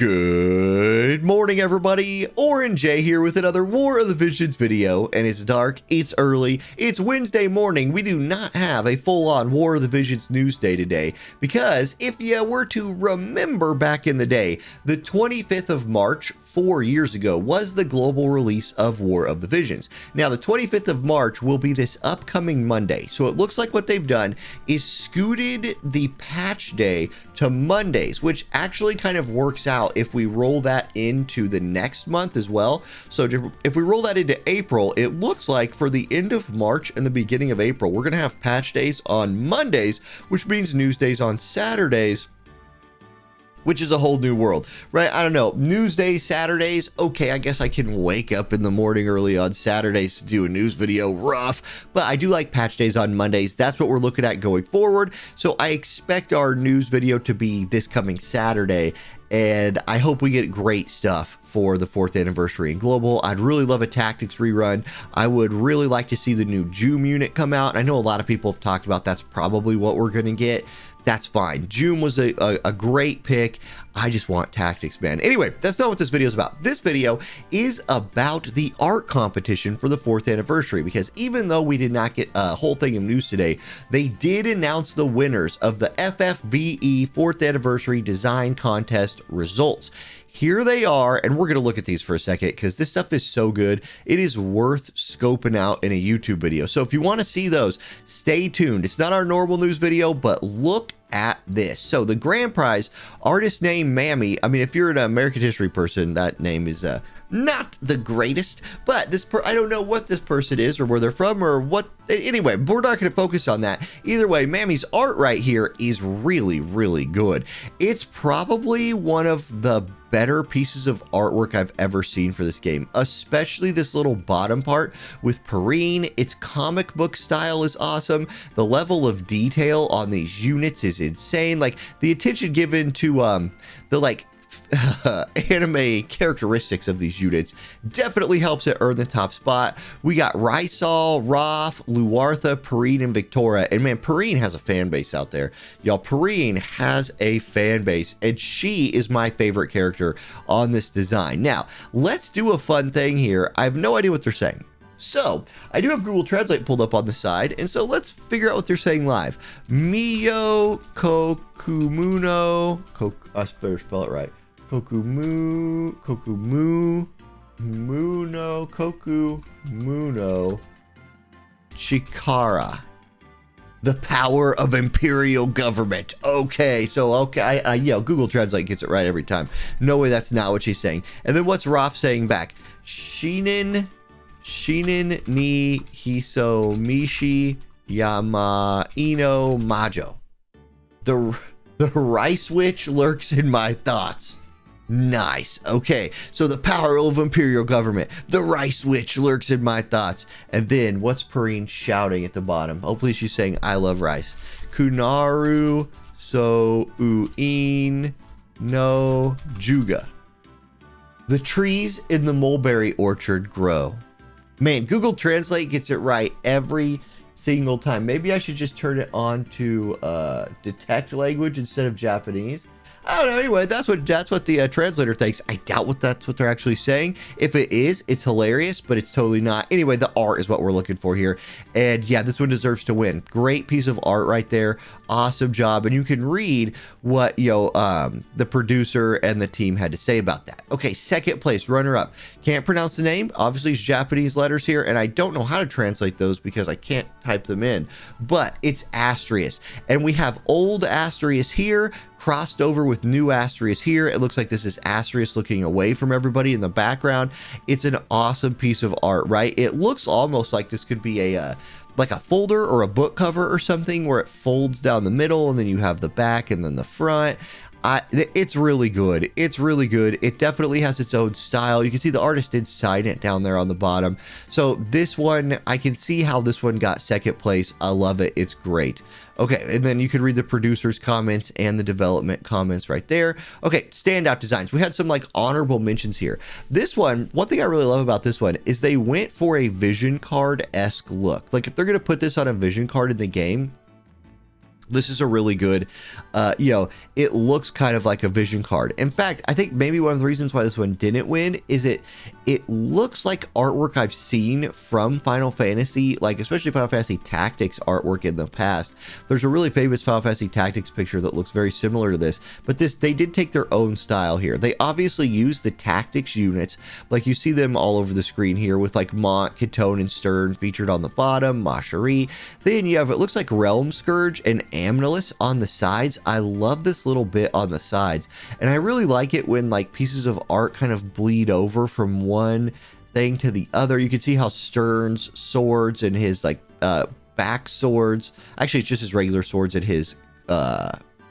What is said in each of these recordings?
Good morning, everybody. Orange J here with another War of the Visions video, and it's dark, it's early, it's Wednesday morning. We do not have a full-on War of the Visions news day today, because if you were to remember back in the day, the 25th of March, 4 years ago, was the global release of War of the Visions. Now, the 25th of March will be this upcoming Monday, so it looks like what they've done is scooted the patch day to Mondays, which actually kind of works out if we roll that into the next month as well. So if we roll that into April, it looks like for the end of March and the beginning of April, we're going to have patch days on Mondays, which means news days on Saturdays, which is a whole new world, right? I don't know. News days, Saturdays, okay, I guess I can wake up in the morning early on Saturdays to do a news video, rough. But I do like patch days on Mondays. That's what we're looking at going forward. So I expect our news video to be this coming Saturday, and I hope we get great stuff for the 4th anniversary in global. I'd really love a tactics rerun. I would really like to see the new Joom unit come out. I know a lot of people have talked about that's probably what we're going to get. That's fine. Joom was a great pick. I just want tactics, man. Anyway, that's not what this video is about. This video is about the art competition for the 4th anniversary, because even though we did not get a whole thing of news today, they did announce the winners of the FFBE 4th anniversary design contest results. Here they are, and we're going to look at these for a second because this stuff is so good. It is worth scoping out in a YouTube video. So if you want to see those, stay tuned. It's not our normal news video, but look at this. So the grand prize, artist name Mammy. I mean, if you're an American history person, that name is not the greatest, but I don't know what this person is or where they're from or what. Anyway, we're not going to focus on that. Either way, Mammy's art right here is really, really good. It's probably one of the better pieces of artwork I've ever seen for this game, especially this little bottom part with Perrine. Its comic book style is awesome. The level of detail on these units is insane. Like the attention given to the anime characteristics of these units definitely helps it earn the top spot. We got Rysal, Roth, Luartha, Perrine, and Victoria. And man, Perrine has a fan base out there. Y'all, Perrine has a fan base, and she is my favorite character on this design. Now, let's do a fun thing here. I have no idea what they're saying. So, I do have Google Translate pulled up on the side, and so let's figure out what they're saying live. Mio Kokumuno, I better spell it right. Kokumuno, Chikara. The power of imperial government. Okay, so yeah, Google Translate gets it right every time. No way, that's not what she's saying. And then what's Roth saying back? Shinin ni hiso mishi yama ino majo. The rice witch lurks in my thoughts. Nice. Okay, so the power of imperial government. The rice witch lurks in my thoughts. And then what's Perrine shouting at the bottom? Hopefully she's saying, I love rice. Kunaru so uin no juga. The trees in the mulberry orchard grow. Man, Google Translate gets it right every single time. Maybe I should just turn it on to detect language instead of Japanese. I don't know. Anyway, that's what the translator thinks. I doubt that's what they're actually saying. If it is, it's hilarious, but it's totally not. Anyway, the art is what we're looking for here. And yeah, this one deserves to win. Great piece of art right there. Awesome job. And you can read what the producer and the team had to say about that. Okay, second place, runner up. Can't pronounce the name. Obviously, it's Japanese letters here, and I don't know how to translate those because I can't type them in. But it's Astrius, and we have old Astrius here crossed over with new Astrius here. It looks like this is Astrius looking away from everybody in the background. It's an awesome piece of art, right? It looks almost like this could be like a folder or a book cover or something where it folds down the middle and then you have the back and then the front. It's really good. It's really good. It definitely has its own style. You can see the artist did sign it down there on the bottom. So this one, I can see how this one got second place. I love it. It's great. Okay, and then you can read the producer's comments and the development comments right there. Okay, standout designs. We had some like honorable mentions here. This one thing I really love about this one is they went for a vision card-esque look. Like if they're going to put this on a vision card in the game, This is a really good, it looks kind of like a vision card. In fact, I think maybe one of the reasons why this one didn't win is it looks like artwork I've seen from Final Fantasy, like especially Final Fantasy Tactics artwork in the past. There's a really famous Final Fantasy Tactics picture that looks very similar to this, but they did take their own style here. They obviously use the Tactics units, like you see them all over the screen here with like Mont, Kitone, and Stern featured on the bottom, Macherie. Then you have, it looks like Realm Scourge and Amnelis on the sides. I love this little bit on the sides, and I really like it when like pieces of art kind of bleed over from one thing to the other. You can see how Stern's swords and his like back swords, actually it's just his regular swords and his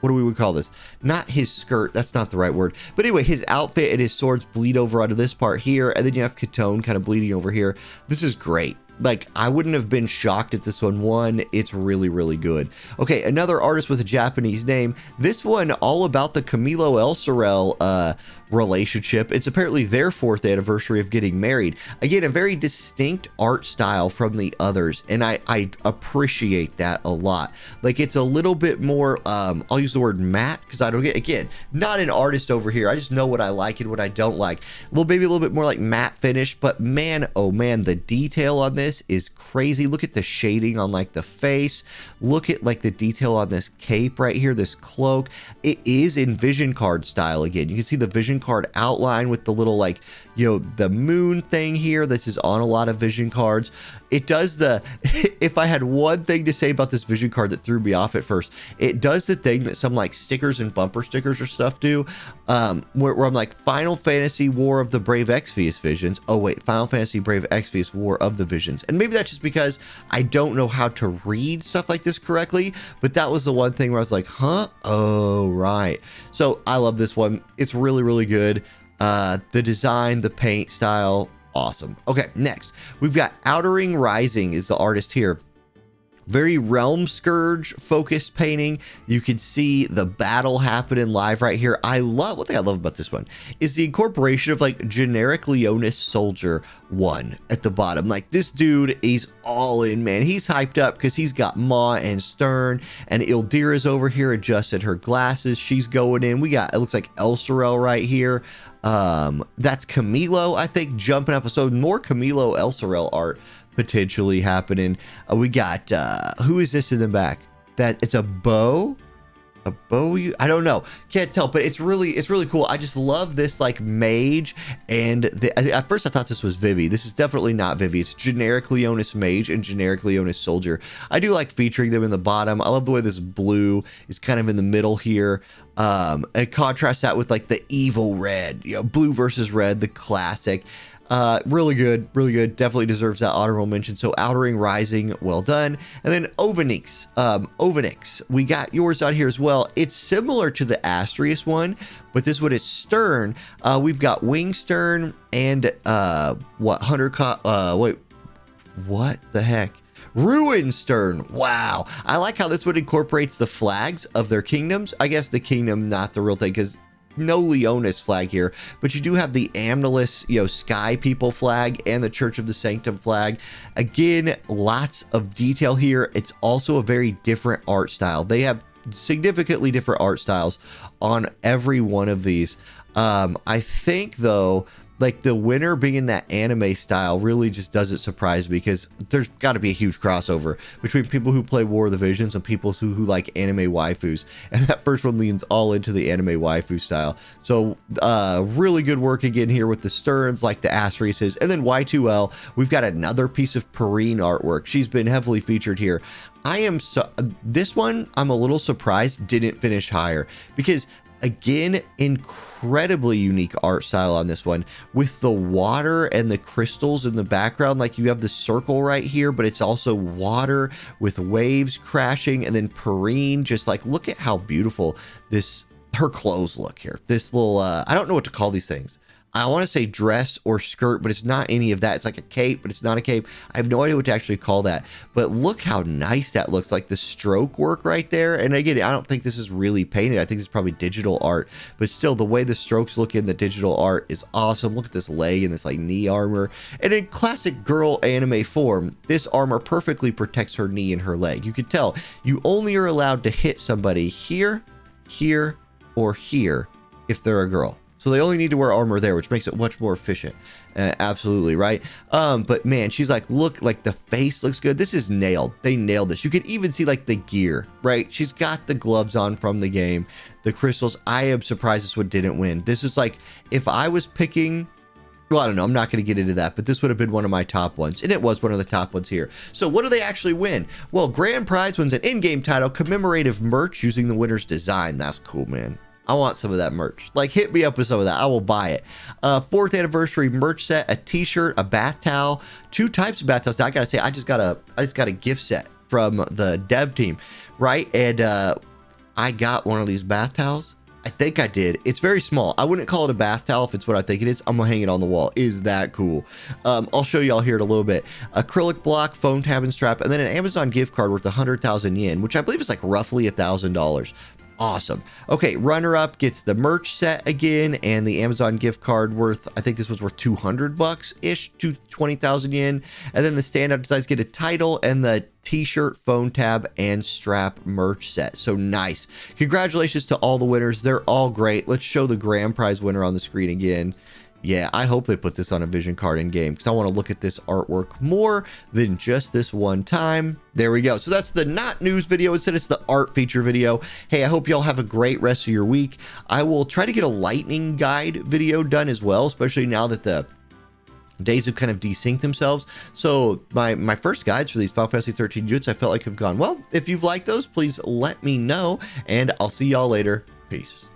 what do we would call this? Not his skirt, that's not the right word. But anyway, his outfit and his swords bleed over onto this part here, and then you have Kitone kind of bleeding over here. This is great. Like, I wouldn't have been shocked if this one won. It's really, really good. Okay, another artist with a Japanese name. This one, all about the Camilo El Sorel relationship. It's apparently their 4th anniversary of getting married. Again, a very distinct art style from the others, and I appreciate that a lot. Like, it's a little bit more, I'll use the word matte, because I don't get, again, not an artist over here. I just know what I like and what I don't like. Maybe a little bit more like matte finish, but man, oh man, the detail on this is crazy. Look at the shading on like the face. Look at like the detail on this cape right here, this cloak. It is in vision card style again. You can see the vision card outline with the little like, the moon thing here. This is on a lot of vision cards. It does the, if I had one thing to say about this vision card that threw me off at first, it does the thing that some like stickers and bumper stickers or stuff do, where I'm like, Final Fantasy War of the Brave Exvius Visions. Oh wait, Final Fantasy Brave Exvius War of the Visions. And maybe that's just because I don't know how to read stuff like this correctly, but that was the one thing where I was like, huh? Oh, right. So I love this one. It's really, really good. The design, the paint style, awesome. Okay, next we've got Outering Rising is the artist here. Very Realm Scourge focused painting. You can see the battle happening live right here. One thing I love about this one is the incorporation of like generic Leonis Soldier 1 at the bottom. Like, this dude, he's all in, man. He's hyped up because he's got Ma and Stern, and Ildira's over here adjusted her glasses. She's going in. We got, it looks like El Sorel right here. That's Camilo, I think, jumping up. So more Camilo El Sorel art potentially happening. We got who is this in the back? That it's a bow. I don't know, can't tell, but it's really cool. I just love this like mage, and at first I thought this was Vivi. This is definitely not Vivi. It's generic Leonis mage and generic Leonis soldier. I do like featuring them in the bottom. I love the way this blue is kind of in the middle here. And contrast that with like the evil red, blue versus red, the classic. Really good, really good. Definitely deserves that honorable mention. So Outering Rising, well done. And then Ovanix, we got yours out here as well. It's similar to the Astrius one, but this one is Stern. We've got Wing Stern and what the heck? Ruin Stern. Wow. I like how this one incorporates the flags of their kingdoms. I guess the kingdom, not the real thing, because no Leonis flag here, but you do have the Amnelis, Sky People flag and the Church of the Sanctum flag. Again, lots of detail here. It's also a very different art style. They have significantly different art styles on every one of these. I think though, like the winner being that anime style really just doesn't surprise me, because there's got to be a huge crossover between people who play War of the Visions and people who like anime waifus, and that first one leans all into the anime waifu style. So really good work again here with the Sterns, like the Astriuses, and then Y2L. We've got another piece of Perrine artwork. She's been heavily featured here. This one I'm a little surprised didn't finish higher, because again, incredibly unique art style on this one with the water and the crystals in the background. Like, you have the circle right here, but it's also water with waves crashing, and then Perrine, just like, look at how beautiful her clothes look here. This little, I don't know what to call these things. I want to say dress or skirt, but it's not any of that. It's like a cape, but it's not a cape. I have no idea what to actually call that. But look how nice that looks, like the stroke work right there. And again, I don't think this is really painted. I think it's probably digital art, but still the way the strokes look in the digital art is awesome. Look at this leg and this like knee armor. And in classic girl anime form, this armor perfectly protects her knee and her leg. You can tell you only are allowed to hit somebody here, here, or here if they're a girl. So they only need to wear armor there, which makes it much more efficient. Absolutely, right? But man, she's like, look, like the face looks good. This is nailed. They nailed this. You can even see like the gear, right? She's got the gloves on from the game. The crystals. I am surprised this one didn't win. This is like, if I was picking, well, I don't know. I'm not going to get into that, but this would have been one of my top ones, and it was one of the top ones here. So what do they actually win? Well, grand prize wins an in-game title, commemorative merch using the winner's design. That's cool, man. I want some of that merch. Like, hit me up with some of that. I will buy it. 4th anniversary merch set, a t-shirt, a bath towel, 2 types of bath towels. Now, I gotta say, I just got a gift set from the dev team, right? And I got one of these bath towels. I think I did. It's very small. I wouldn't call it a bath towel if it's what I think it is. I'm gonna hang it on the wall. Is that cool? I'll show y'all here in a little bit. Acrylic block, phone tab and strap, and then an Amazon gift card worth 100,000 yen, which I believe is like roughly $1,000. Awesome. Okay, runner-up gets the merch set again and the Amazon gift card worth, I think this was worth 200 bucks-ish to 20,000 yen. And then the standout designs get a title and the t-shirt, phone tab, and strap merch set. So nice. Congratulations to all the winners. They're all great. Let's show the grand prize winner on the screen again. Yeah, I hope they put this on a vision card in game because I want to look at this artwork more than just this one time. There we go. So that's the not news video. Instead, it's the art feature video. Hey, I hope y'all have a great rest of your week. I will try to get a lightning guide video done as well, especially now that the days have kind of desynced themselves. So my first guides for these Final Fantasy 13 units I felt like have gone well. If you've liked those, please let me know, and I'll see y'all later. Peace.